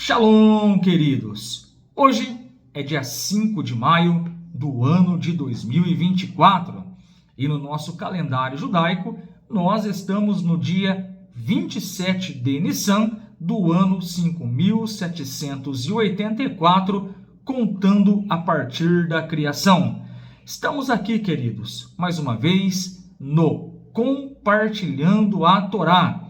Shalom, queridos! Hoje é dia 5 de maio do ano de 2024 e no nosso calendário judaico nós estamos no dia 27 de Nissan do ano 5784, contando a partir da criação. Estamos aqui, queridos, mais uma vez no Compartilhando a Torá,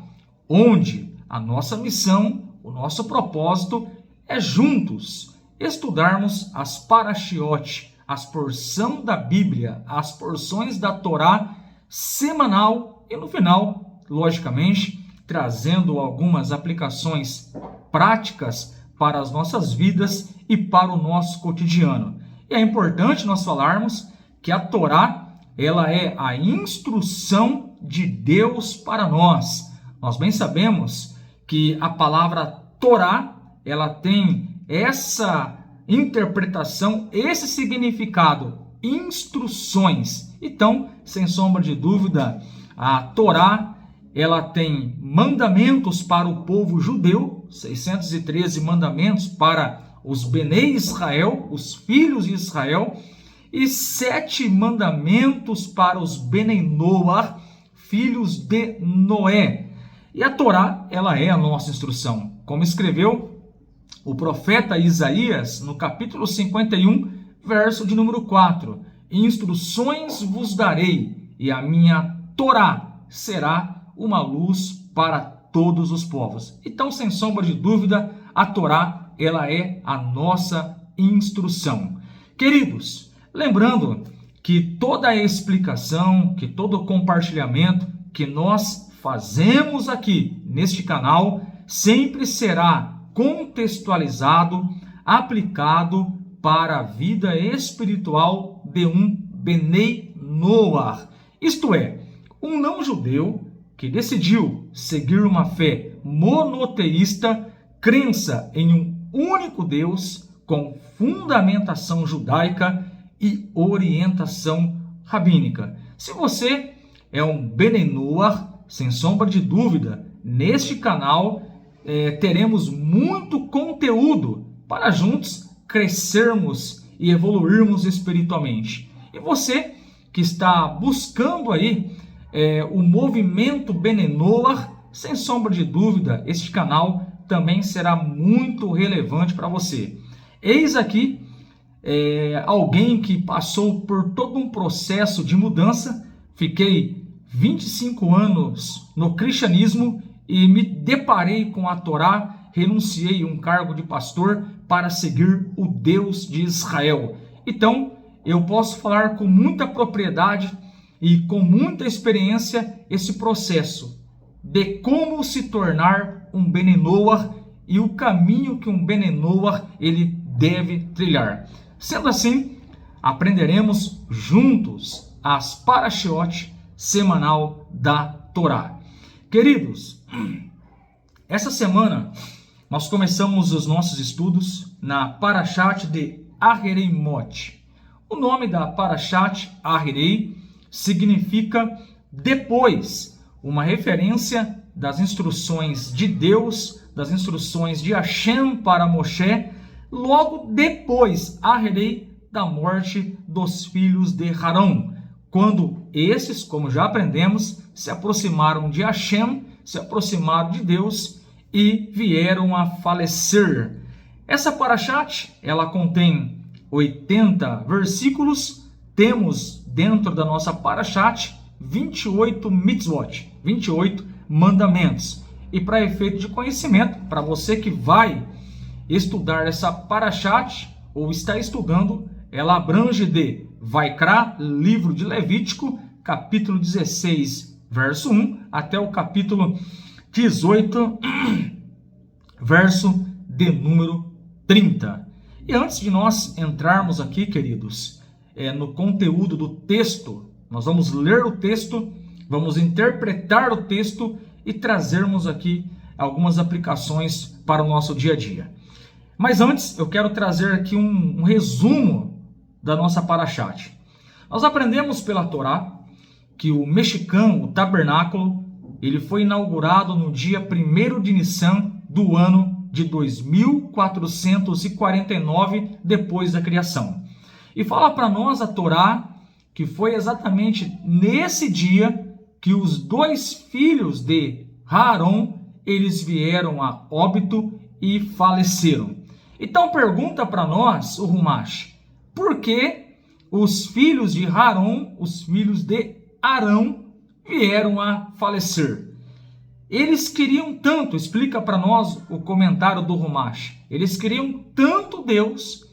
onde a nossa missão, o nosso propósito é juntos estudarmos as parashiot, as porções da Bíblia, as porções da Torá semanal e no final, logicamente, trazendo algumas aplicações práticas para as nossas vidas e para o nosso cotidiano. E é importante nós falarmos que a Torá, ela é a instrução de Deus para nós. Nós bem sabemos que a palavra Torá, ela tem essa interpretação, esse significado, instruções. Então, sem sombra de dúvida, a Torá, ela tem mandamentos para o povo judeu, 613 mandamentos para os Benei Israel, os filhos de Israel, e 7 mandamentos para os Benei Noah, filhos de Noé. E a Torá, ela é a nossa instrução. Como escreveu o profeta Isaías no capítulo 51, verso de número 4. Instruções vos darei, e a minha Torá será uma luz para todos os povos. Então, sem sombra de dúvida, a Torá, ela é a nossa instrução. Queridos, lembrando que toda a explicação, que todo o compartilhamento que nós fazemos aqui neste canal sempre será contextualizado, aplicado para a vida espiritual de um Benei Noah, isto é, um não-judeu que decidiu seguir uma fé monoteísta, crença em um único Deus com fundamentação judaica e orientação rabínica. Se você é um Benei Noah, sem sombra de dúvida, neste canal teremos muito conteúdo para juntos crescermos e evoluirmos espiritualmente. E você que está buscando aí o movimento Benei Noah, sem sombra de dúvida, este canal também será muito relevante para você. Eis aqui alguém que passou por todo um processo de mudança. Fiquei 25 anos no cristianismo e me deparei com a Torá, renunciei um cargo de pastor para seguir o Deus de Israel. Então, eu posso falar com muita propriedade e com muita experiência esse processo de como se tornar um Benei Noah e o caminho que um Benei Noah ele deve trilhar. Sendo assim, aprenderemos juntos as parashiot semanal da Torá. Queridos, essa semana nós começamos os nossos estudos na Parashat de Ahireimot. O nome da Parashat Ahirei significa depois, uma referência das instruções de Deus, das instruções de Hashem para Moshe, logo depois, Ahirei, da morte dos filhos de Harão, quando esses, como já aprendemos, se aproximaram de Hashem, se aproximaram de Deus e vieram a falecer. Essa parashat, ela contém 80 versículos. Temos dentro da nossa parashat 28 mitzvot, 28 mandamentos. E para efeito de conhecimento, para você que vai estudar essa parashat ou está estudando, ela abrange de Vaikra, livro de Levítico, capítulo 16, verso 1, até o capítulo 18, verso de número 30. E antes de nós entrarmos aqui, queridos, no conteúdo do texto, nós vamos ler o texto, vamos interpretar o texto e trazermos aqui algumas aplicações para o nosso dia a dia. Mas antes, eu quero trazer aqui um resumo da nossa parashat. Nós aprendemos pela Torá que o Mexicam, o tabernáculo, ele foi inaugurado no dia 1º de Nissan do ano de 2449 depois da criação. E fala para nós a Torá que foi exatamente nesse dia que os dois filhos de Aarão, eles vieram a óbito e faleceram. Então pergunta para nós, o Rumash, por que os filhos de Aarão, os filhos de Arão, vieram a falecer? Eles queriam tanto, explica para nós o comentário do Rumash, eles queriam tanto Deus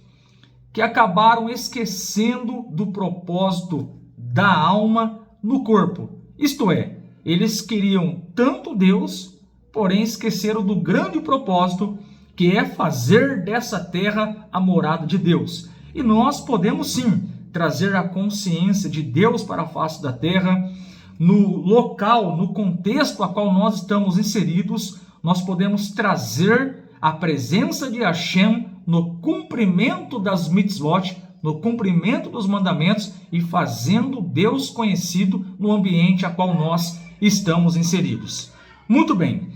que acabaram esquecendo do propósito da alma no corpo. Isto é, eles queriam tanto Deus, porém esqueceram do grande propósito, que é fazer dessa terra a morada de Deus. E nós podemos sim trazer a consciência de Deus para a face da terra, no local, no contexto a qual nós estamos inseridos, nós podemos trazer a presença de Hashem no cumprimento das mitzvot, no cumprimento dos mandamentos e fazendo Deus conhecido no ambiente a qual nós estamos inseridos. Muito bem,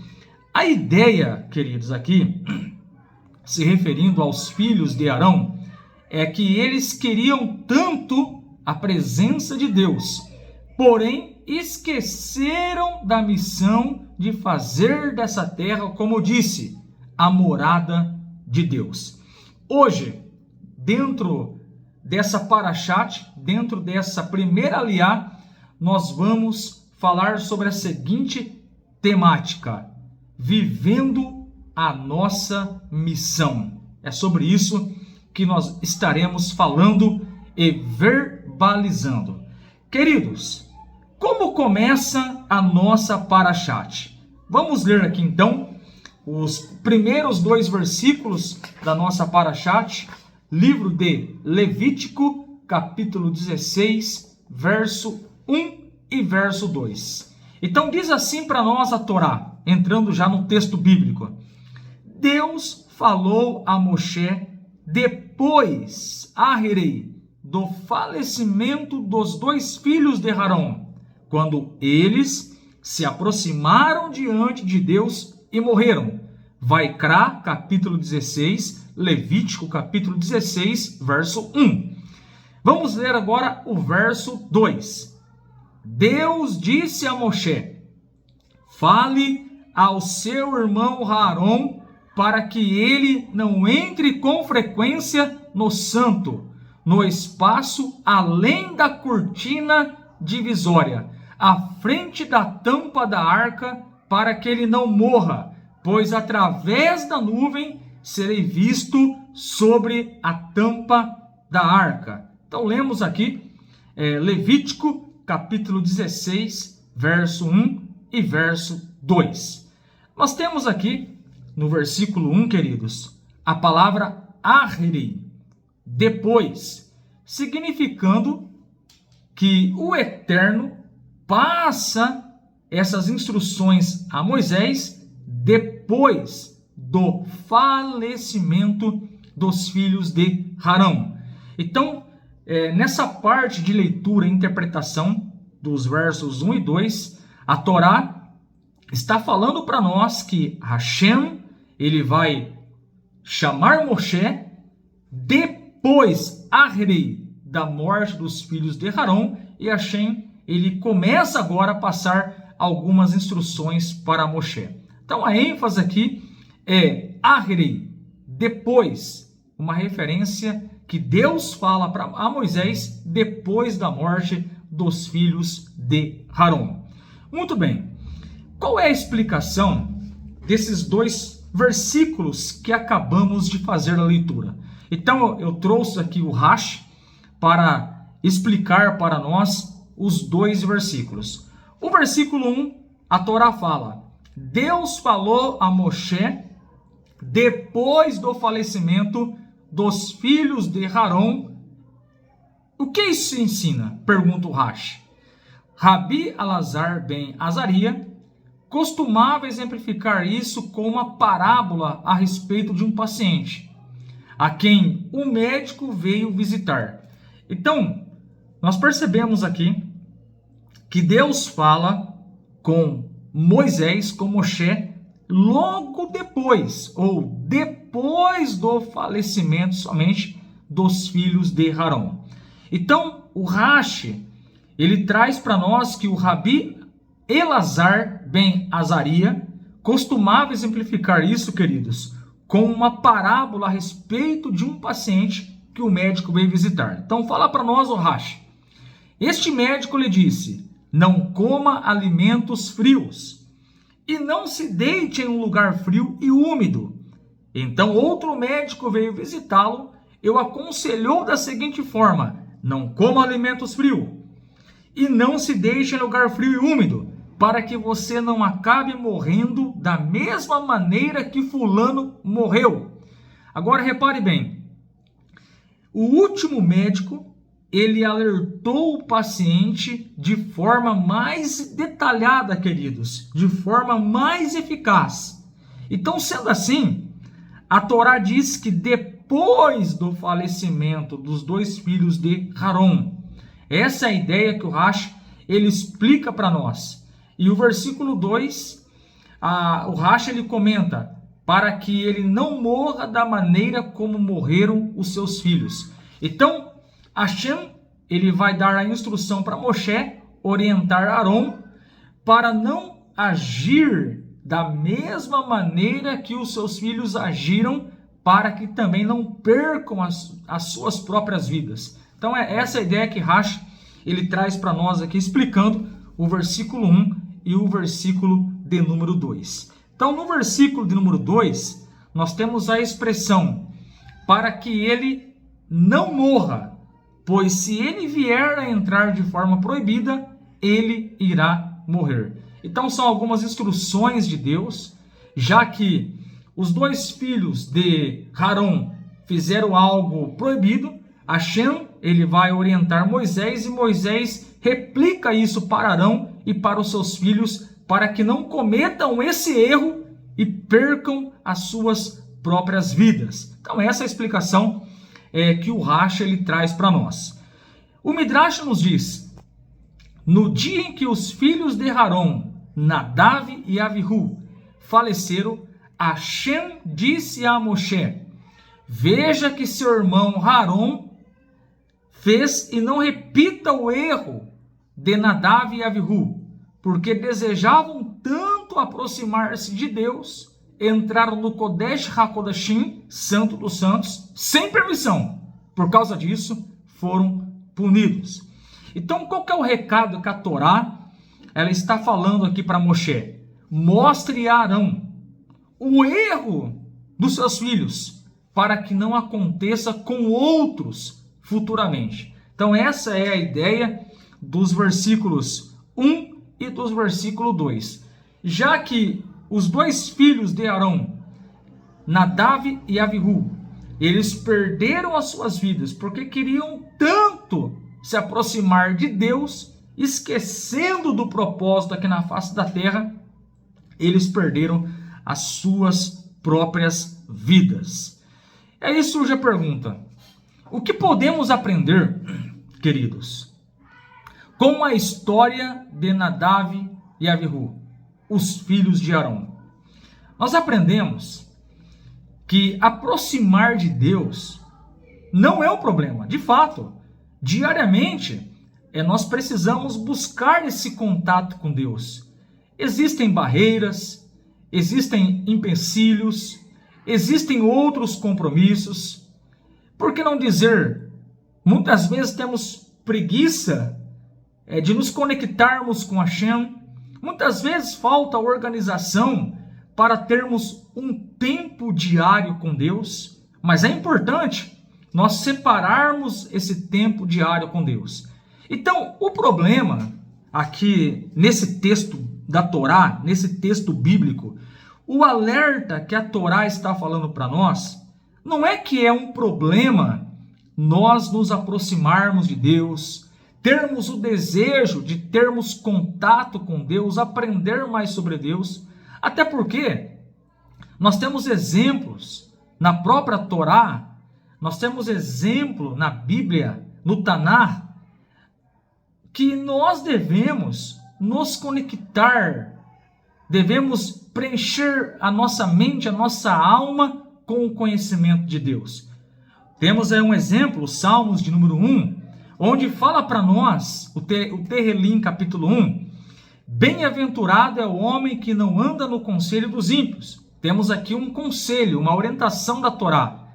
a ideia, queridos, aqui, se referindo aos filhos de Arão, é que eles queriam tanto a presença de Deus, porém esqueceram da missão de fazer dessa terra, como eu disse, a morada de Deus. Hoje, dentro dessa parashat, dentro dessa primeira aliá, nós vamos falar sobre a seguinte temática: vivendo a nossa missão. É sobre isso que nós estaremos falando e verbalizando. Queridos, como começa a nossa parashat? Vamos ler aqui então os primeiros 2 versículos da nossa parashat, livro de Levítico, capítulo 16, verso 1 e verso 2. Então diz assim para nós a Torá, entrando já no texto bíblico: Deus falou a Moshe depois, do falecimento dos 2 filhos de Arão, quando eles se aproximaram diante de Deus e morreram. Vaikra, capítulo 16, Levítico, capítulo 16, verso 1. Vamos ler agora o verso 2. Deus disse a Moshe: fale ao seu irmão Arão para que ele não entre com frequência no santo, no espaço além da cortina divisória, à frente da tampa da arca, para que ele não morra, pois através da nuvem serei visto sobre a tampa da arca. Então lemos aqui Levítico capítulo 16, verso 1 e verso 2. Nós temos aqui no versículo 1, queridos, a palavra Ahri, depois, significando que o Eterno passa essas instruções a Moisés depois do falecimento dos filhos de Arão. Então, nessa parte de leitura e interpretação dos versos 1 e 2, a Torá está falando para nós que Hashem, ele vai chamar Moshe depois, da morte dos filhos de Arão, e Hashem, ele começa agora a passar algumas instruções para Moshe. Então a ênfase aqui é depois, uma referência que Deus fala a Moisés depois da morte dos filhos de Arão. Muito bem, qual é a explicação desses 2 versículos que acabamos de fazer a leitura? Então eu trouxe aqui o Rashi para explicar para nós os 2 versículos. O versículo 1, a Torá fala: Deus falou a Moshe depois do falecimento dos filhos de Arão. O que isso ensina? Pergunta o Rashi. Rabi Alazar ben Azaria costumava exemplificar isso com uma parábola a respeito de um paciente, a quem o médico veio visitar. Então, nós percebemos aqui que Deus fala com Moisés, com Moshe, logo depois, ou depois do falecimento somente dos filhos de Harão. Então, o Rashi, ele traz para nós que o Rabi Elazar ben Azaria costumava exemplificar isso, queridos, com uma parábola a respeito de um paciente que o médico veio visitar. Então, fala para nós, o Rashi. Este médico lhe disse: não coma alimentos frios e não se deite em um lugar frio e úmido. Então, outro médico veio visitá-lo e o aconselhou da seguinte forma: não coma alimentos frios e não se deixe em lugar frio e úmido, para que você não acabe morrendo da mesma maneira que fulano morreu. Agora repare bem, o último médico, ele alertou o paciente de forma mais detalhada, queridos, de forma mais eficaz. Então, sendo assim, a Torá diz que depois do falecimento dos dois filhos de Harão, essa é a ideia que o Rashi ele explica para nós. E o versículo 2, o Rashi ele comenta, para que ele não morra da maneira como morreram os seus filhos. Então, Hashem, ele vai dar a instrução para Moshe orientar Arão para não agir da mesma maneira que os seus filhos agiram, para que também não percam as suas próprias vidas. Então, é essa a ideia que Rashi ele traz para nós aqui, explicando o versículo 1 e o versículo de número 2. Então, no versículo de número 2, nós temos a expressão para que ele não morra, pois se ele vier a entrar de forma proibida, ele irá morrer. Então, são algumas instruções de Deus, já que os dois filhos de Harão fizeram algo proibido, Hashem, ele vai orientar Moisés e Moisés replica isso para Arão e para os seus filhos, para que não cometam esse erro e percam as suas próprias vidas. Então, essa é a explicação que o Rashi ele traz para nós. O Midrash nos diz: no dia em que os filhos de Harão, Nadav e Avihu, faleceram, Hashem disse a Moshe: veja que seu irmão Harão fez e não repita o erro de Nadav e Avihu, porque desejavam tanto aproximar-se de Deus, entraram no Kodesh HaKodashim, Santo dos Santos, sem permissão. Por causa disso, foram punidos. Então, qual que é o recado que a Torá ela está falando aqui para Moshe? Mostre a Arão o erro dos seus filhos, para que não aconteça com outros futuramente. Então, essa é a ideia dos versículos 1 e dos versículos 2. Já que os dois filhos de Arão, Nadav e Avihu, eles perderam as suas vidas porque queriam tanto se aproximar de Deus, esquecendo do propósito aqui na face da terra, eles perderam as suas próprias vidas. Aí surge a pergunta: o que podemos aprender, queridos, com a história de Nadav e Avihu, os filhos de Arão? Nós aprendemos que aproximar de Deus não é o problema. De fato, diariamente, nós precisamos buscar esse contato com Deus. Existem barreiras, existem empecilhos, existem outros compromissos. Por que não dizer, muitas vezes temos preguiça de nos conectarmos com Hashem. Muitas vezes falta organização para termos um tempo diário com Deus, mas é importante nós separarmos esse tempo diário com Deus. Então, o problema aqui nesse texto da Torá, nesse texto bíblico, o alerta que a Torá está falando para nós, não é que é um problema nós nos aproximarmos de Deus, termos o desejo de termos contato com Deus, aprender mais sobre Deus, até porque nós temos exemplos na própria Torá, nós temos exemplo na Bíblia, no Tanar, que nós devemos nos conectar devemos preencher a nossa mente, a nossa alma com o conhecimento de Deus. Temos aí um exemplo, os Salmos de número 1, onde fala para nós, o Tehillim capítulo 1, bem-aventurado é o homem que não anda no conselho dos ímpios. Temos aqui um conselho, uma orientação da Torá.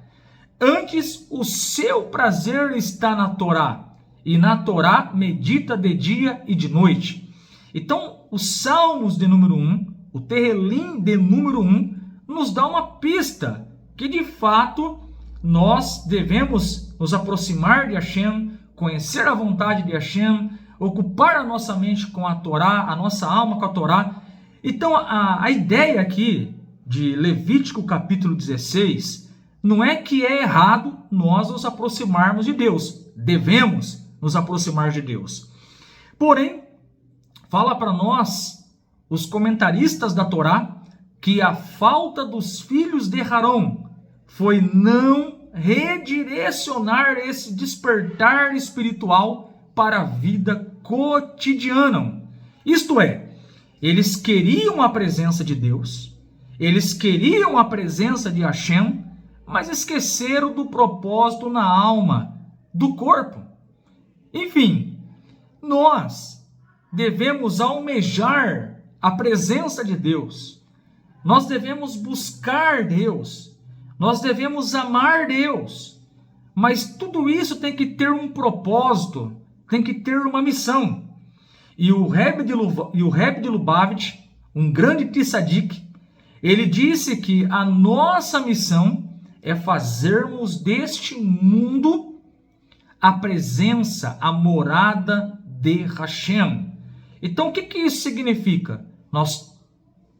Antes, o seu prazer está na Torá, e na Torá medita de dia e de noite. Então, os Salmos de número 1, o Tehillim de número 1, nos dá uma pista que, de fato, nós devemos nos aproximar de Hashem, conhecer a vontade de Hashem, ocupar a nossa mente com a Torá, a nossa alma com a Torá. Então, a ideia aqui de Levítico capítulo 16 não é que é errado nós nos aproximarmos de Deus. Devemos nos aproximar de Deus. Porém, fala para nós, os comentaristas da Torá, que a falta dos filhos de Harão foi não redirecionar esse despertar espiritual para a vida cotidiana. Isto é, eles queriam a presença de Deus, eles queriam a presença de Hashem, mas esqueceram do propósito na alma, do corpo. Enfim, nós devemos almejar a presença de Deus, nós devemos buscar Deus, nós devemos amar Deus, mas tudo isso tem que ter um propósito, tem que ter uma missão. E o Rebbe de Lubavitch, um grande tzadik, ele disse que a nossa missão é fazermos deste mundo a presença, a morada de Hashem. Então, o que isso significa? Nós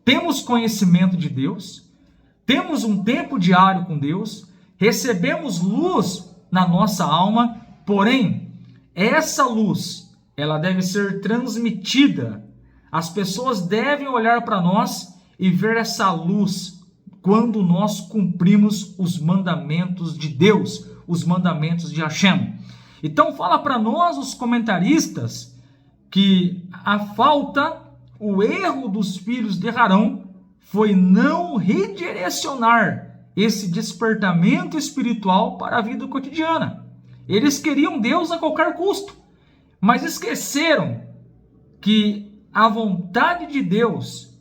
temos conhecimento de Deus, temos um tempo diário com Deus, recebemos luz na nossa alma, porém, essa luz, ela deve ser transmitida. As pessoas devem olhar para nós e ver essa luz quando nós cumprimos os mandamentos de Deus, os mandamentos de Hashem. Então, fala para nós, os comentaristas, que a falta, o erro dos filhos de Harão foi não redirecionar esse despertamento espiritual para a vida cotidiana. Eles queriam Deus a qualquer custo, mas esqueceram que a vontade de Deus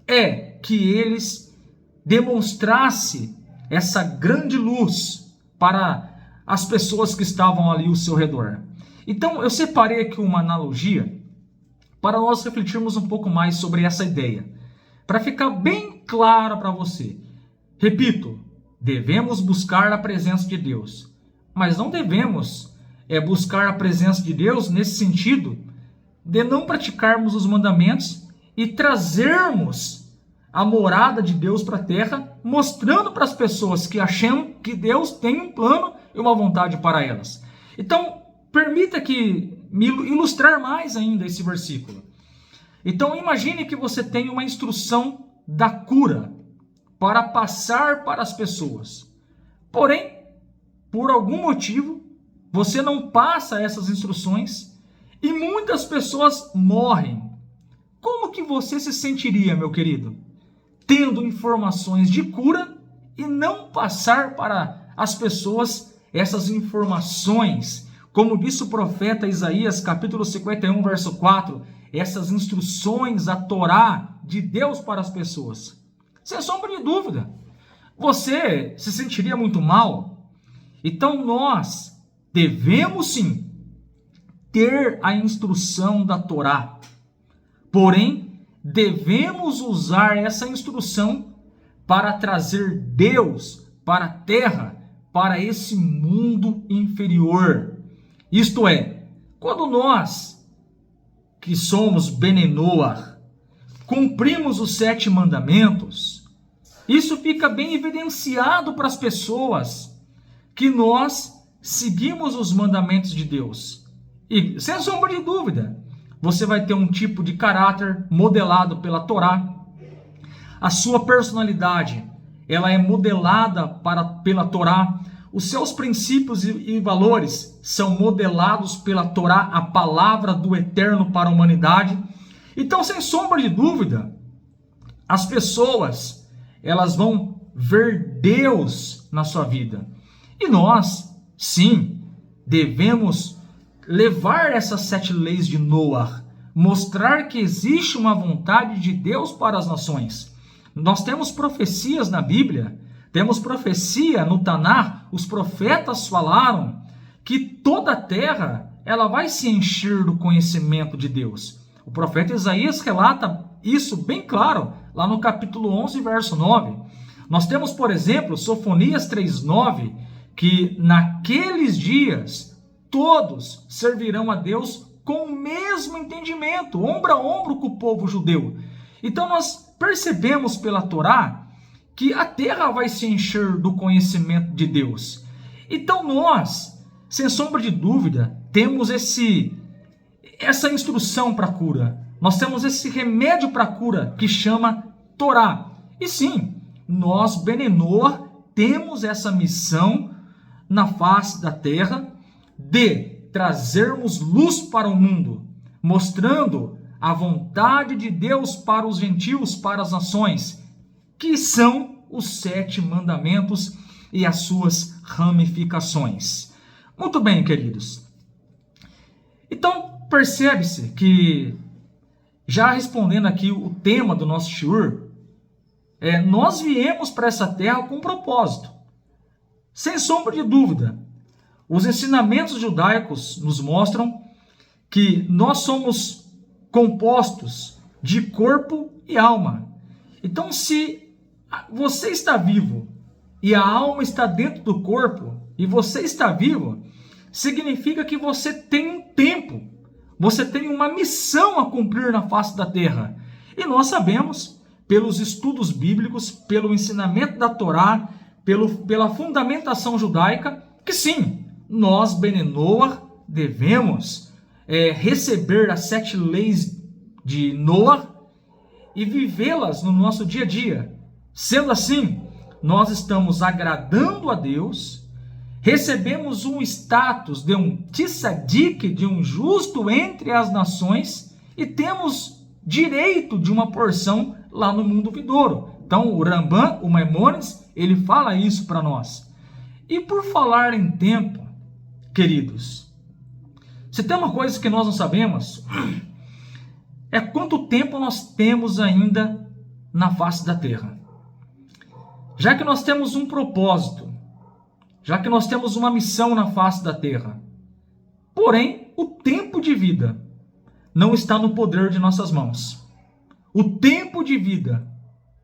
é que eles demonstrassem essa grande luz para as pessoas que estavam ali ao seu redor. Então, eu separei aqui uma analogia para nós refletirmos um pouco mais sobre essa ideia, para ficar bem clara para você. Repito, devemos buscar a presença de Deus, mas não devemos buscar a presença de Deus nesse sentido de não praticarmos os mandamentos e trazermos a morada de Deus para a terra, mostrando para as pessoas que Hashem, que Deus tem um plano e uma vontade para elas. Então, permita que me ilustrar mais ainda esse versículo. Então, imagine que você tem uma instrução da cura para passar para as pessoas. Porém, por algum motivo, você não passa essas instruções e muitas pessoas morrem. Como que você se sentiria, meu querido, tendo informações de cura e não passar para as pessoas essas informações? Como disse o profeta Isaías, capítulo 51, verso 4, essas instruções, a Torá de Deus para as pessoas. Sem sombra de dúvida, você se sentiria muito mal. Então nós devemos sim ter a instrução da Torá. Porém, devemos usar essa instrução para trazer Deus para a terra, para esse mundo inferior. Isto é, quando nós, que somos Bnei Noach, cumprimos os 7 mandamentos, isso fica bem evidenciado para as pessoas que nós seguimos os mandamentos de Deus. E, sem sombra de dúvida, você vai ter um tipo de caráter modelado pela Torá. A sua personalidade, ela é modelada pela Torá. Os seus princípios e valores são modelados pela Torá, a palavra do Eterno para a humanidade. Então, sem sombra de dúvida, as pessoas, elas vão ver Deus na sua vida. E nós, sim, devemos levar essas 7 leis de Noé, mostrar que existe uma vontade de Deus para as nações. Nós temos profecias na Bíblia, temos profecia no Tanar, os profetas falaram que toda a terra ela vai se encher do conhecimento de Deus. O profeta Isaías relata isso bem claro, lá no capítulo 11, verso 9. Nós temos, por exemplo, Sofonias 3:9, que naqueles dias todos servirão a Deus com o mesmo entendimento, ombro a ombro com o povo judeu. Então nós percebemos pela Torá que a terra vai se encher do conhecimento de Deus. Então nós, sem sombra de dúvida, temos essa instrução para a cura. Nós temos esse remédio para a cura que chama Torá. E sim, nós, Benenor, temos essa missão na face da terra de trazermos luz para o mundo, mostrando a vontade de Deus para os gentios, para as nações, que são os 7 mandamentos e as suas ramificações. Muito bem, queridos. Então, percebe-se que, já respondendo aqui o tema do nosso shiur, nós viemos para essa terra com um propósito. Sem sombra de dúvida, os ensinamentos judaicos nos mostram que nós somos compostos de corpo e alma. Então, se você está vivo e a alma está dentro do corpo e você está vivo, significa que você tem um tempo, você tem uma missão a cumprir na face da terra. E nós sabemos, pelos estudos bíblicos, pelo ensinamento da Torá, pela fundamentação judaica, que sim, nós, Benenor, devemos receber as 7 leis de Noé e vivê-las no nosso dia a dia. Sendo assim, nós estamos agradando a Deus, recebemos um status de um tzadik, de um justo entre as nações, e temos direito de uma porção lá no mundo vindouro. Então, o Rambam, o Maimônides, ele fala isso para nós. E por falar em tempo, queridos, se tem uma coisa que nós não sabemos, é quanto tempo nós temos ainda na face da terra. Já que nós temos um propósito, já que nós temos uma missão na face da terra, porém, o tempo de vida não está no poder de nossas mãos. O tempo de vida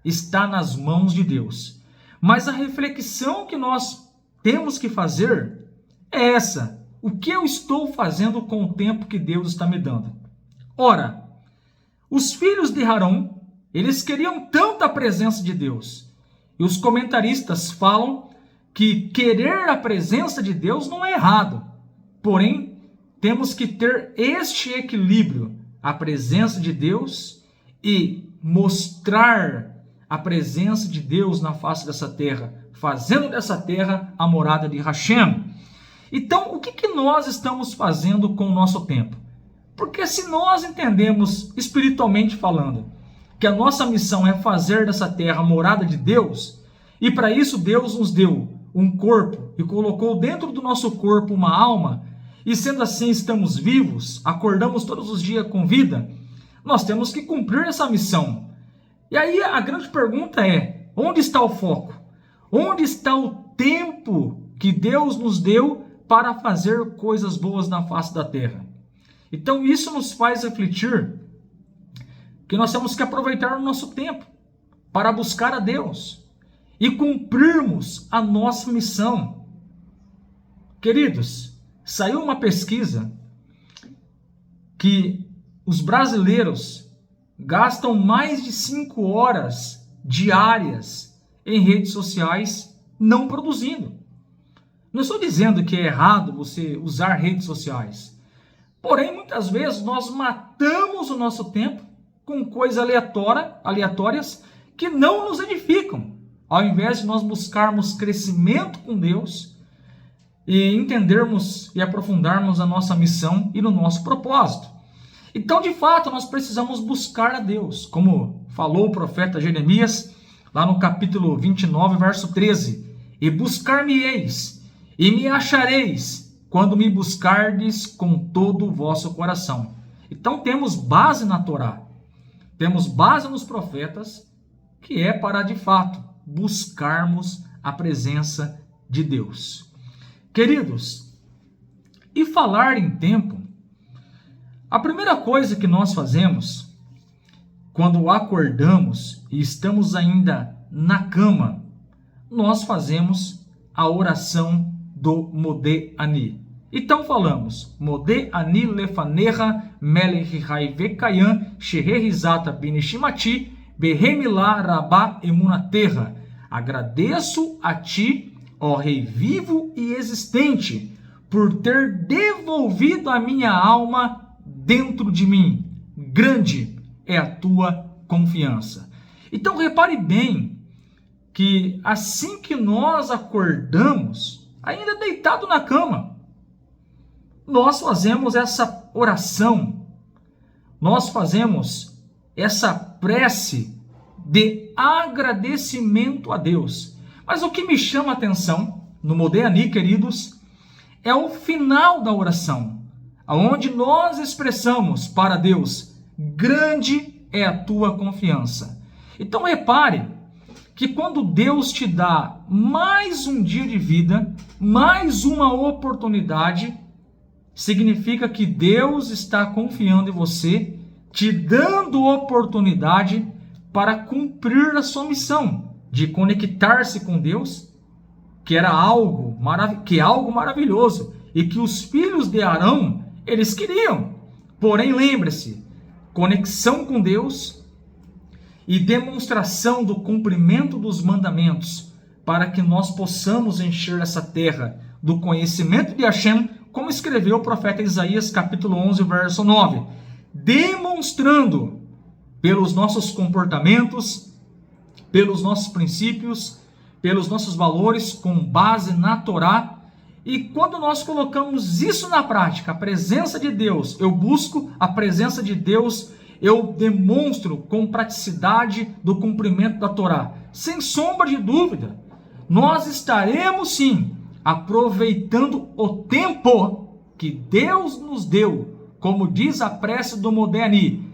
está nas mãos de Deus. Mas a reflexão que nós temos que fazer é essa: o que eu estou fazendo com o tempo que Deus está me dando? Ora, os filhos de Arão, eles queriam tanto a presença de Deus. E os comentaristas falam que querer a presença de Deus não é errado. Porém, temos que ter este equilíbrio, a presença de Deus e mostrar a presença de Deus na face dessa terra, fazendo dessa terra a morada de Hashem. Então, o que nós estamos fazendo com o nosso tempo? Porque se nós entendemos, espiritualmente falando, que a nossa missão é fazer dessa terra a morada de Deus, e para isso Deus nos deu um corpo e colocou dentro do nosso corpo uma alma, e sendo assim estamos vivos, acordamos todos os dias com vida, nós temos que cumprir essa missão. E aí a grande pergunta é: onde está o foco? Onde está o tempo que Deus nos deu para fazer coisas boas na face da terra? Então isso nos faz refletir que nós temos que aproveitar o nosso tempo para buscar a Deus e cumprirmos a nossa missão. Queridos, saiu uma pesquisa que os brasileiros gastam mais de 5 horas diárias em redes sociais não produzindo. Não estou dizendo que é errado você usar redes sociais. Porém, muitas vezes nós matamos o nosso tempo com coisas aleatórias que não nos edificam, ao invés de nós buscarmos crescimento com Deus e entendermos e aprofundarmos a nossa missão e no nosso propósito. Então, de fato, nós precisamos buscar a Deus, como falou o profeta Jeremias, lá no capítulo 29, verso 13. E buscar-me-eis, e me achareis, quando me buscardes com todo o vosso coração. Então, temos base na Torá, temos base nos profetas, que é para, de fato, buscarmos a presença de Deus. Queridos, e falar em tempo, a primeira coisa que nós fazemos quando acordamos e estamos ainda na cama, nós fazemos a oração do Modeh Ani. Então falamos, Modeh Ani lefanecha melech haivekayan sheherizata binishimati behemilá rabá emunaterra. Agradeço a ti, ó Rei vivo e existente, por ter devolvido a minha alma dentro de mim. Grande é a tua confiança. Então repare bem que assim que nós acordamos, ainda deitado na cama, nós fazemos essa oração, nós fazemos essa prece de agradecimento a Deus. Mas o que me chama a atenção no Modeh Ani, queridos, é o final da oração, onde nós expressamos para Deus, grande é a tua confiança. Então repare que quando Deus te dá mais um dia de vida, mais uma oportunidade, significa que Deus está confiando em você, te dando oportunidade para cumprir a sua missão de conectar-se com Deus, que é algo maravilhoso e que os filhos de Arão eles queriam. Porém, lembre-se, conexão com Deus e demonstração do cumprimento dos mandamentos para que nós possamos encher essa terra do conhecimento de Hashem, como escreveu o profeta Isaías, capítulo 11, verso 9, demonstrando pelos nossos comportamentos, pelos nossos princípios, pelos nossos valores com base na Torá. E quando nós colocamos isso na prática, a presença de Deus, eu busco a presença de Deus, eu demonstro com praticidade do cumprimento da Torá. Sem sombra de dúvida, nós estaremos sim aproveitando o tempo que Deus nos deu, como diz a prece do Modeh Ani.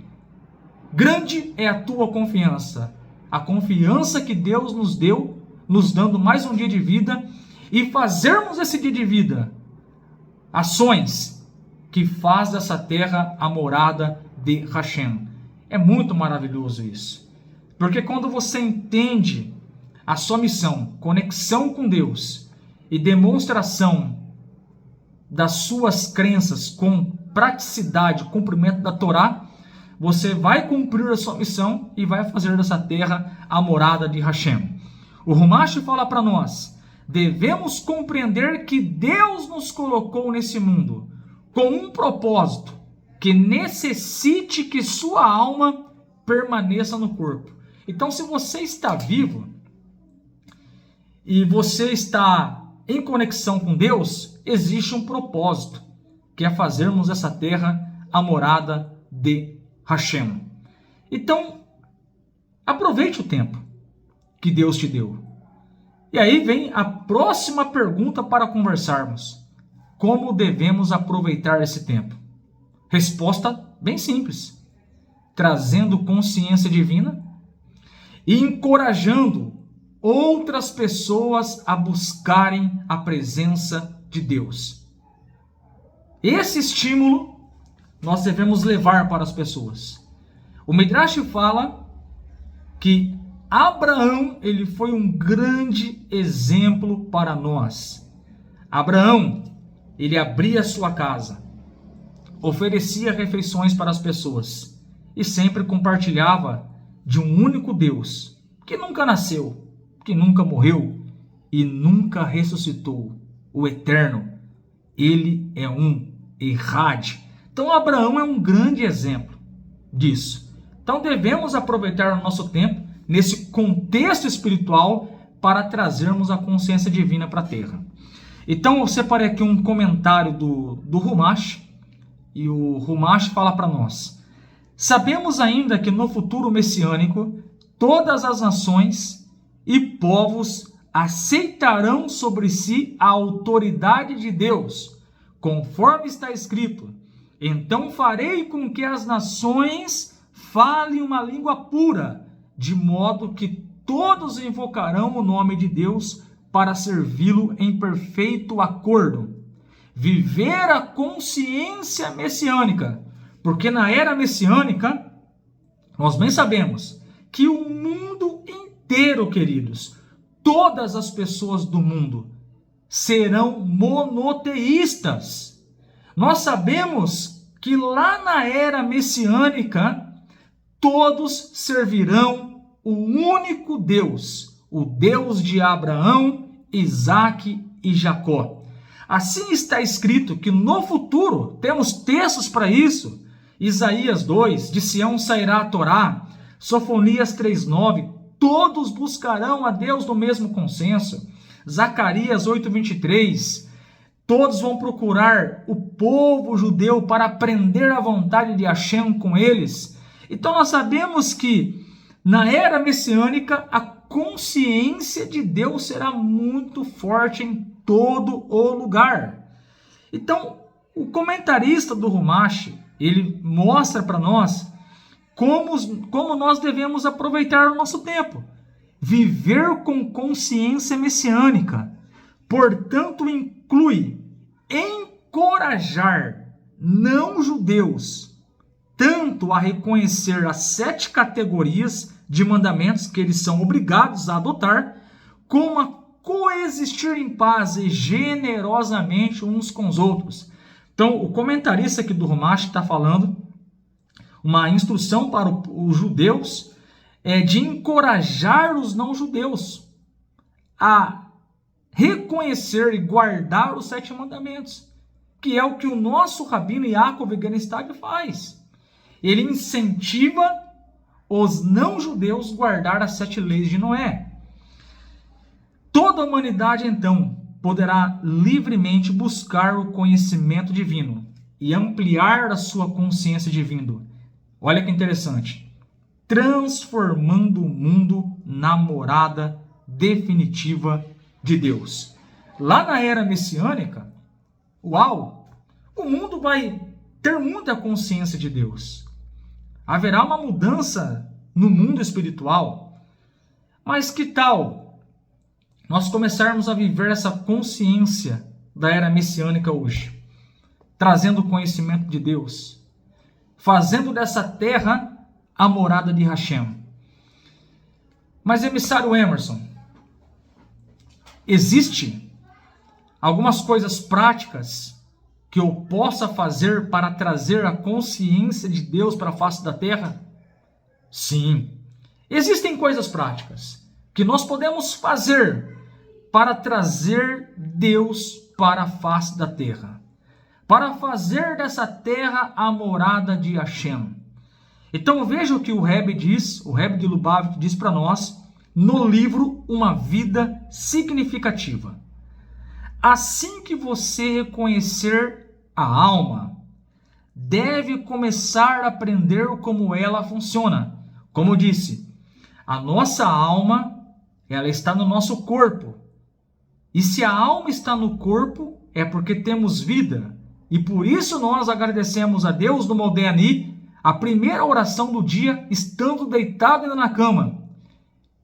Grande é a tua confiança, a confiança que Deus nos deu, nos dando mais um dia de vida, e fazermos esse dia de vida ações que faz dessa terra a morada de Hashem. É muito maravilhoso isso. Porque quando você entende a sua missão, conexão com Deus e demonstração das suas crenças com praticidade, cumprimento da Torá, você vai cumprir a sua missão e vai fazer dessa terra a morada de Hashem. O Humash fala para nós, devemos compreender que Deus nos colocou nesse mundo com um propósito, que necessite que sua alma permaneça no corpo. Então, se você está vivo e você está em conexão com Deus, existe um propósito, que é fazermos essa terra a morada de Hashem. Então, aproveite o tempo que Deus te deu. E aí vem a próxima pergunta para conversarmos. Como devemos aproveitar esse tempo? Resposta bem simples. Trazendo consciência divina e encorajando outras pessoas a buscarem a presença de Deus. Esse estímulo nós devemos levar para as pessoas. O Midrash fala que Abraão, ele foi um grande exemplo para nós. Abraão, ele abria sua casa, oferecia refeições para as pessoas e sempre compartilhava de um único Deus, que nunca nasceu, que nunca morreu e nunca ressuscitou, o Eterno. Ele é um Errad. Então Abraão é um grande exemplo disso. Então devemos aproveitar o nosso tempo nesse contexto espiritual para trazermos a consciência divina para a Terra. Então eu separei aqui um comentário do Humash, e o Rumash fala para nós: sabemos ainda que no futuro messiânico, todas as nações e povos aceitarão sobre si a autoridade de Deus, conforme está escrito: então farei com que as nações falem uma língua pura, de modo que todos invocarão o nome de Deus para servi-lo em perfeito acordo. Viver a consciência messiânica, porque na era messiânica, nós bem sabemos que o mundo inteiro, queridos, todas as pessoas do mundo serão monoteístas. Nós sabemos que lá na era messiânica, todos servirão o único Deus, o Deus de Abraão, Isaque e Jacó. Assim está escrito que no futuro, temos textos para isso, Isaías 2, de Sião sairá a Torá, Sofonias 3,9, todos buscarão a Deus no mesmo consenso, Zacarias 8,23, todos vão procurar o povo judeu para aprender a vontade de Hashem com eles. Então nós sabemos que na era messiânica a consciência de Deus será muito forte em todo o lugar. Então o comentarista do Rumash, ele mostra para nós como nós devemos aproveitar o nosso tempo. Viver com consciência messiânica, portanto, inclui encorajar não-judeus tanto a reconhecer as 7 categorias de mandamentos que eles são obrigados a adotar, como a coexistir em paz e generosamente uns com os outros. Então, o comentarista aqui do Rumash está falando uma instrução para os judeus de encorajar os não-judeus a reconhecer e guardar os 7 mandamentos, que é o que o nosso rabino Yaakov Egenstad faz. Ele incentiva os não-judeus a guardar as 7 leis de Noé. Toda a humanidade, então, poderá livremente buscar o conhecimento divino e ampliar a sua consciência divina. Olha que interessante. Transformando o mundo na morada definitiva de Deus. Lá na era messiânica, o mundo vai ter muita consciência de Deus. Haverá uma mudança no mundo espiritual. Mas que tal nós começarmos a viver essa consciência da era messiânica hoje? Trazendo o conhecimento de Deus. Fazendo dessa terra a morada de Hashem. Mas, emissário Emerson, existe algumas coisas práticas que eu possa fazer para trazer a consciência de Deus para a face da terra? Sim, existem coisas práticas que nós podemos fazer para trazer Deus para a face da terra, para fazer dessa terra a morada de Hashem. Então veja o que o Rebbe diz, o Rebbe de Lubavitch diz para nós no livro Uma Vida Significativa. Assim que você reconhecer a alma, deve começar a aprender como ela funciona. Como eu disse, a nossa alma, ela está no nosso corpo. E se a alma está no corpo, é porque temos vida. E por isso nós agradecemos a Deus no Modéani, a primeira oração do dia, estando deitado ainda na cama.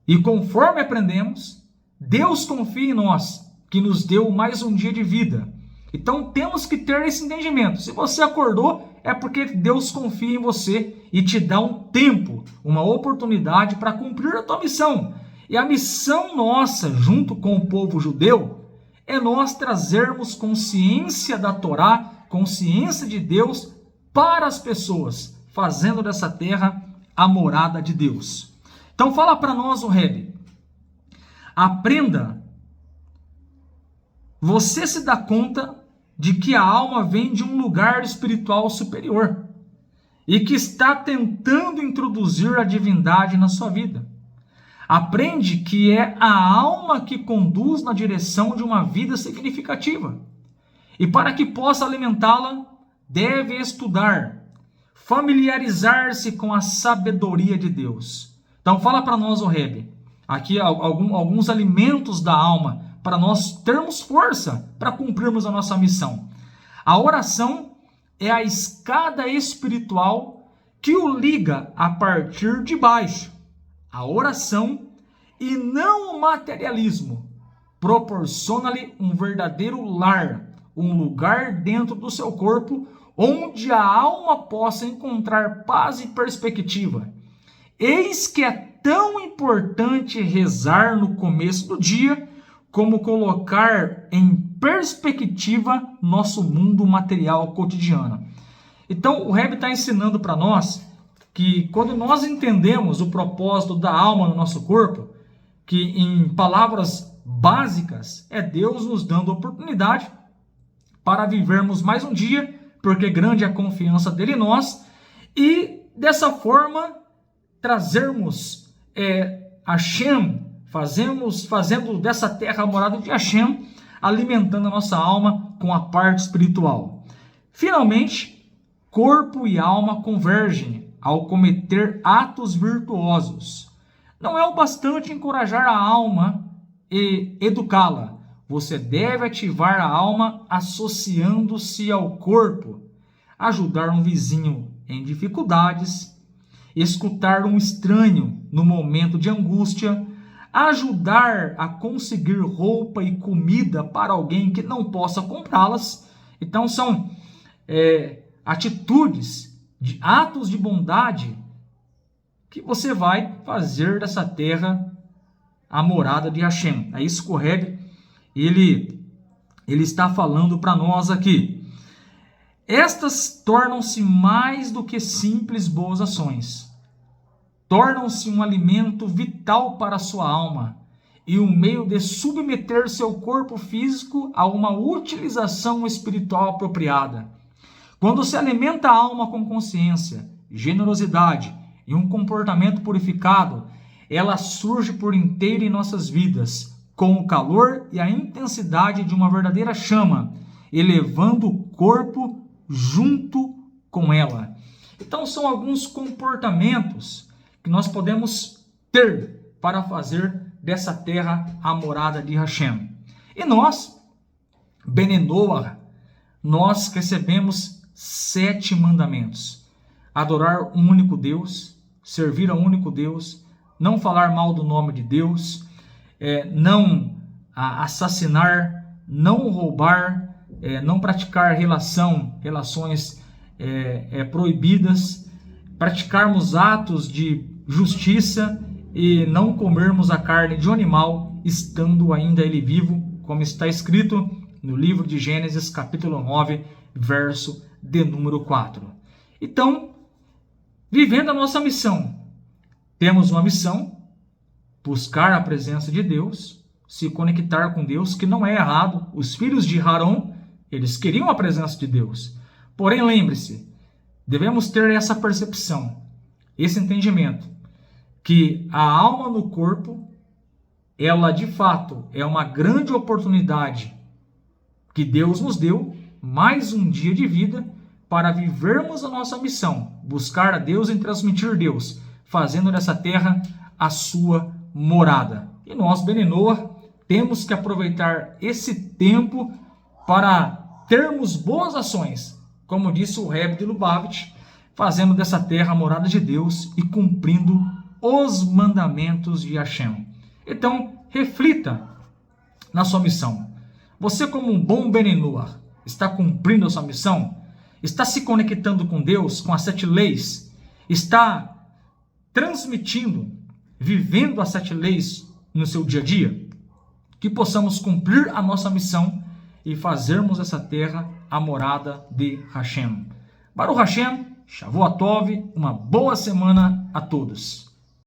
E conforme aprendemos, Deus confia em nós, que nos deu mais um dia de vida. Então temos que ter esse entendimento. Se você acordou, é porque Deus confia em você e te dá um tempo, uma oportunidade para cumprir a tua missão. E a missão nossa, junto com o povo judeu, é nós trazermos consciência da Torá, consciência de Deus para as pessoas, fazendo dessa terra a morada de Deus. Então fala para nós o Rebbe. Aprenda. Você se dá conta de que a alma vem de um lugar espiritual superior e que está tentando introduzir a divindade na sua vida. Aprende que é a alma que conduz na direção de uma vida significativa. E para que possa alimentá-la, deve estudar, familiarizar-se com a sabedoria de Deus. Então fala para nós, o Rebbe, aqui alguns alimentos da alma, para nós termos força para cumprirmos a nossa missão. A oração é a escada espiritual que o liga a partir de baixo. A oração, e não o materialismo, proporciona-lhe um verdadeiro lar, um lugar dentro do seu corpo, onde a alma possa encontrar paz e perspectiva. Eis que é tão importante rezar no começo do dia, como colocar em perspectiva nosso mundo material cotidiano. Então, o Rebbe está ensinando para nós que quando nós entendemos o propósito da alma no nosso corpo, que em palavras básicas é Deus nos dando oportunidade para vivermos mais um dia, porque grande é a confiança dele em nós, e dessa forma trazermos Hashem, fazendo dessa terra a morada de Hashem, alimentando a nossa alma com a parte espiritual. Finalmente, corpo e alma convergem ao cometer atos virtuosos. Não é o bastante encorajar a alma e educá-la. Você deve ativar a alma associando-se ao corpo, ajudar um vizinho em dificuldades, escutar um estranho no momento de angústia, ajudar a conseguir roupa e comida para alguém que não possa comprá-las. Então são atitudes, atos de bondade que você vai fazer dessa terra a morada de Hashem. É isso que o Rebbe ele está falando para nós aqui. Estas tornam-se mais do que simples boas ações. Tornam-se um alimento vital para a sua alma e um meio de submeter seu corpo físico a uma utilização espiritual apropriada. Quando se alimenta a alma com consciência, generosidade e um comportamento purificado, ela surge por inteiro em nossas vidas, com o calor e a intensidade de uma verdadeira chama, elevando o corpo junto com ela. Então são alguns comportamentos que nós podemos ter para fazer dessa terra a morada de Hashem. E nós, Bnei Noach, nós recebemos 7 mandamentos. Adorar um único Deus, servir a um único Deus, não falar mal do nome de Deus, não assassinar, não roubar, não praticar relações proibidas, praticarmos atos de justiça e não comermos a carne de um animal, estando ainda ele vivo, como está escrito no livro de Gênesis, capítulo 9, verso de número 4. Então, vivendo a nossa missão, temos uma missão: buscar a presença de Deus, se conectar com Deus, que não é errado. Os filhos de Harão, eles queriam a presença de Deus. Porém, lembre-se, devemos ter essa percepção, esse entendimento, que a alma no corpo, ela de fato é uma grande oportunidade que Deus nos deu, mais um dia de vida, para vivermos a nossa missão, buscar a Deus e transmitir Deus, fazendo dessa terra a sua morada. E nós, Bnei Noach, temos que aproveitar esse tempo para termos boas ações, como disse o Rebbe de Lubavitch, fazendo dessa terra a morada de Deus e cumprindo os mandamentos de Hashem. Então, reflita na sua missão. Você, como um bom Bnei Noach, está cumprindo a sua missão? Está se conectando com Deus, com as 7 leis? Está transmitindo, vivendo as 7 leis no seu dia a dia? Que possamos cumprir a nossa missão e fazermos essa terra a morada de Hashem. Baruch Hashem, Shavuot Tov, uma boa semana a todos.